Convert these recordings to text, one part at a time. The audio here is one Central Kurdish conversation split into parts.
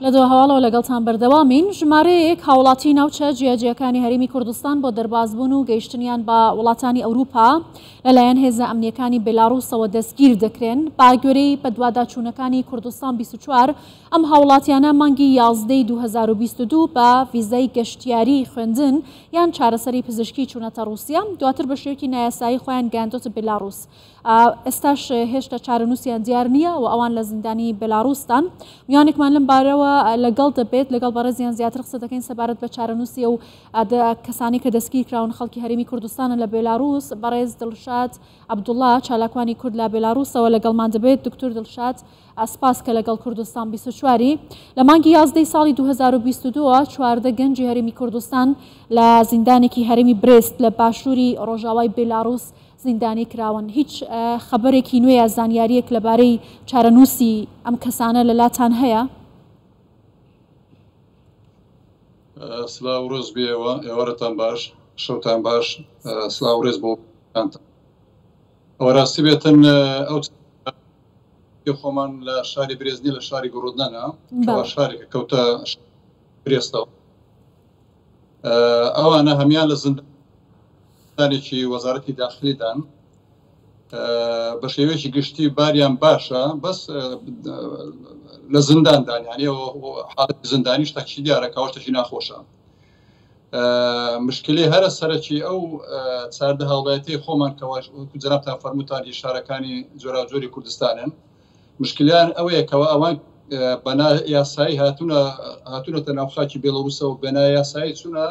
لە دو هەواڵەوە لەگەڵتان بەردەوامین. ژمارەیەک هاوڵاتی ناوچە جیاجیەکانی هەرێمی کوردستان بۆ دەربازبوون و گەیشتنیان بە وڵاتانی ئەوروپا لەلایەن هێزە ئەمنیەکانی بێلاڕووسەوە دەستگیر دەکرێن. باگوێرەی بەدواداچوونەکانی کوردستان 24 ئەم هاوڵاتیانە مانگی 11 2022 بە ڤیزای گەشتیاری خوێندن یان چارەسەری پزیشکی چوونەتە رووسیا، دواتر بە شێوەیەکی نایاسایی خۆیان گەیاندۆتە بێلاڕووس. ئێستاش هێشتا چارەنووسیان دیار نییە و ئەوان لە زیندانی بێلاڕووسان. میوانێکمان لەم بارەوە لەگەڵ دەبێت لەگەڵ بەڕێزیان زیاتر قسە دەکەین سەبارەت بە چارەنووسی و کەسانی کە دەستگیر کراون خەڵکی هەرێمی کوردستانە لە بێلاڕووس. بەڕێز دڵشاد عەبدوڵڵا چالاکوانی کورد لە بێلاڕووسەوە لەگەڵمان دەبێت. دکتۆر دڵشاد سپاس کە لەگەڵ کوردستان 24 لە مانگی 11 ساڵی 2022 چواردە گەنجی هەرێمی کوردستان لە زیندانێکی هەرێمی برێست لە باشووری ڕۆژاوای بێلاڕووس زیندانی کراون. هیچ خەبەرێکی نوێ زانیاریەک لەبارەی چارەنووسی ئەم کەسانە لەلاتان هەیە؟ سلااو ڕۆز بێەوە ئێوەرەتان باش، شەوتان باش، سلااو ڕێز بۆ ئەوە ڕاستی بێتن ئەو خۆمان لە شاری برێزنی لە شاری گڕۆدنەنە شارێکە کەوتە برێستەوە. ئەوانە هەمیان لە زیندانێکی وەزارەتی داخلیدان بە شێوەیەکی گشتی باریان باشە، بەس لە زینداندان یعنی حاڵەتی زیندانی شتێکی دیارە کە شتێکی ناخۆشە. مشکلی هەرە سەرەکی ئەو چاردە هاوڵاتیەتی خۆمان کە جەنابتان فەرمووتان شارەکانی جۆراوجۆری کوردستانن، مشکلیان ئەوەیە کەەوە ئەوان بەنا یاسایی هاتوونەتە ناوخاکی بێڵەڕووسە و بەنا یاسایی چوونە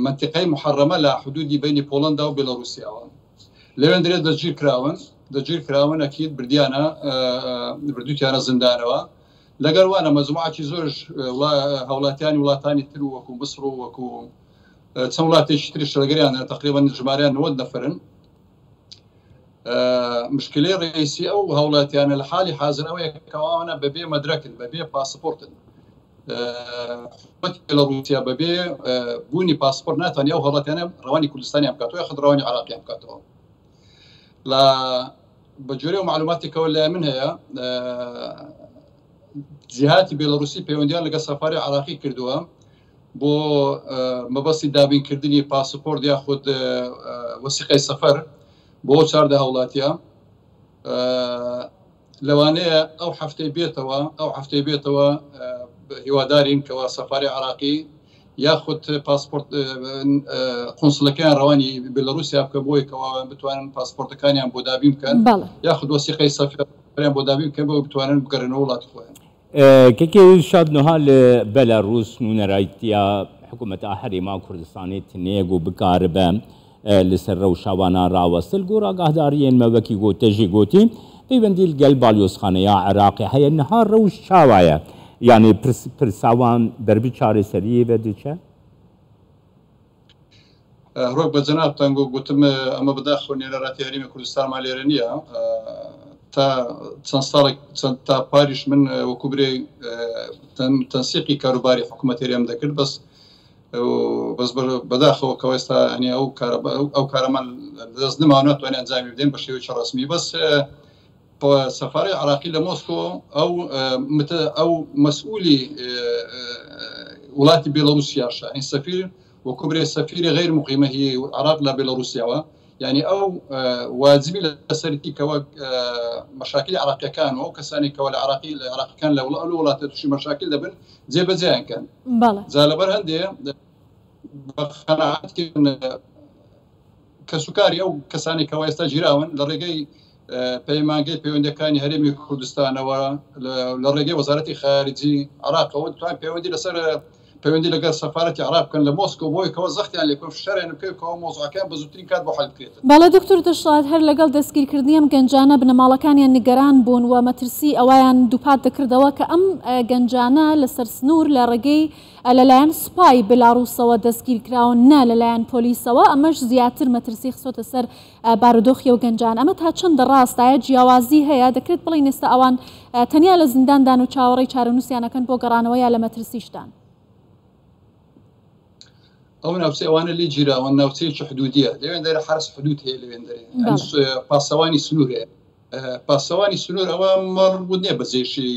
منتیقەی محەڕەمە لە حدودی بینی پۆڵەندا و بێڵەڕووسیاوە. لەوێن درێت دەگیر کراون ئەکید بردووتیانە زیندانەوە. لەگەڵوانە مەزموعاتی زۆرش هاوڵاتیانی وڵاتانی تر و وەکو مصر و وەکو چەند وڵاتێکی تریش لەگەریان تقریبا ژمارەیان 90 نەفرن. مشکلەی ڕئیسی ئەو هاوڵاتیانە لە حالی حاضر ئەوەیە کەوانە بەبێ مەدرەکن، بەبێ پاسپۆرتن. بێڵەڕووسیا بەبێ بوونی پاسپۆرت ناتوانێت ئەو هاوڵاتیانە ڕەوانی کوردستانی بکاتەوە یاخود ڕەوانی عێراقیان بکاتەوە. لە بەجۆرێ و معلوماتێکەوە لای من هەیە جیهاتی بێڵەڕووسی پەیوەندیان لەگە سەفاری عێراقی کردووە بۆ مەبەستی دابینکردنی پاسپۆرت یاخود وەسیقەی سەفەر بۆ چاردە هاوڵاتیە. لەوانەیە ئەو هەفتەی بێتەوە هیوادارین کەەوە سەفاری عێراقی یاخود پاسپۆرت قونسڵەکەیان ڕەوانی بێڵەڕووسیا بکە بۆی کەەوە بتوانن پاسپۆرتەکانیان بۆ دابین بکەن یاخود وەسیقەی سەفەریان بۆ دابین بکەن بۆ بتوانن بگەڕێنەوە وڵاتی خۆیان. كيكي شاد نهال بيلاروس نونرايتيا حكومة هريما كردستاني تنيغو بكاربا لسر روشاوانا راوستل غورا قهداريين موكي غو تجي غوتي بيبنديل قلب باليوس خانيا عراقي هي النهار روش شاوايا يعني برساوان دربي چاري سريه بديچه روك بجناب تانغو قلتم اما بداخل نيراتي هريما كردستان ماليرانيا تا چەند ساڵێک تا پاریش من وەکوبرێ تەنسیقی کاروباری حکوومەت هێرێم دەکرد بەس بەداخەوە کە ئێستا ئەو کارەمان دەست نماوە ناتوانێت ئەنجامی بدەین بە شێوەیەکی ڕەسمی. بەس سەفارەی عێراقی لە مۆسکۆ ئەو مەسئولی وڵاتی بێڵەڕووسیاشە هین سەفیر وەکوبرێ سەفیری غیر مقیمە هی عێراق لە بێڵەڕووسیاوە، يعني او واجبي لسرتي كوا مشاكل عراقية و كساني كوا العراقي كان لو ولا تشي مشاكل دبن زي بزيان كان بله زالبر هندي بقناعات كسكاري او كساني كوا يستجيراون للرجاي بيمانجي بيوندكاني هرمي كردستان و للرجاي وزارة خارجي عراق و بيوندي لسر پەیوەندی لەگەڵ سەفارەتی عێراق بکەن لە مۆسکۆ بۆی کەەوە زەختیان لێ شەڕیان بکەوە مۆزوعەکان بە زووترین کات بۆ حەل بکرێتن. باڵە دکتۆر دڵشاد هەر لەگەڵ دەستگیرکردنی ئەم گەنجانە بنەماڵەکانیان نیگەران بوون و مەترسی ئەویان دووپات دەکردەوە کە ئەم گەنجانە لەسەر سنوور لە ڕێگەی لەلایەن سوپای بێلاڕووسەوە دەستگیرکراون نا لەلایەن پۆلیسەوە، ئەمەش زیاتر مەترسی خسۆتە سەر بارودۆخی و گەنجان. ئەمە تا چەندە ڕاستایە جیاوازی هەیە دەکرێت بڵین ئێستا ئەوان تەنیا لە زینداندان و چاوەڕێی چارەنووسیانەکەن بۆ گەڕانەوە یا لە مەترسیشتان؟ او نفسي وانا اللي جرا وانا نفسي حدوديه لين داير حرس حدود هي لين داير باسواني سنور باسواني سنور او مربوطني بزي شي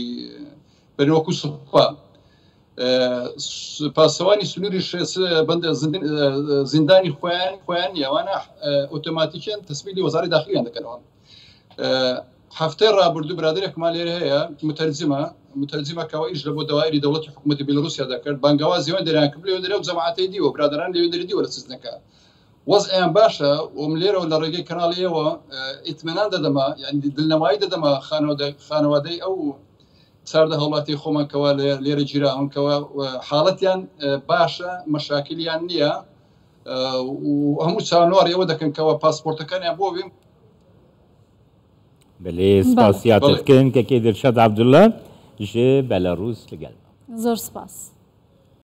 بەنەوەکو سوپا پاسەوانی سنووری زیندانی خۆیان یاوانە ئۆتۆماتیکیان تەسبیلی وەزاری داخلیان دەکەنەوە. هەفتەی ڕابردوو برادێکمان لێرە هەیە متەرجمە کەەوە ئیش لە بۆ داوایری دەوڵەتی حکوومەتی بیلۆروسیا دەکرد بانگاوازیەوە دەریان کرد لێ دەرەوە جەماعەتی دیوە برادران لێ دەریدیوە لە سزنەکە وەزعیان باشە وم لێرەوە لە ڕێگەی کەناڵیەوە ئیتمێنان دەدەما یعنی دڵنەوایی دەدەما خانەوادەی ئەو ساردە هەوڵاتی خۆمان کەوا لێرە گیراونکەوە حاڵەتیان باشە مەشاکلیان نییە و هەموو چاوەڕێ ئەوە دەکەنکەوە پاسپۆرتەکانیان بۆ بیم بەێ سپاسیاتکەن کە کێ دەرشاد عەبدوڵڵا ژێ بەلەڕوس لەگەڵ زۆر سپاس.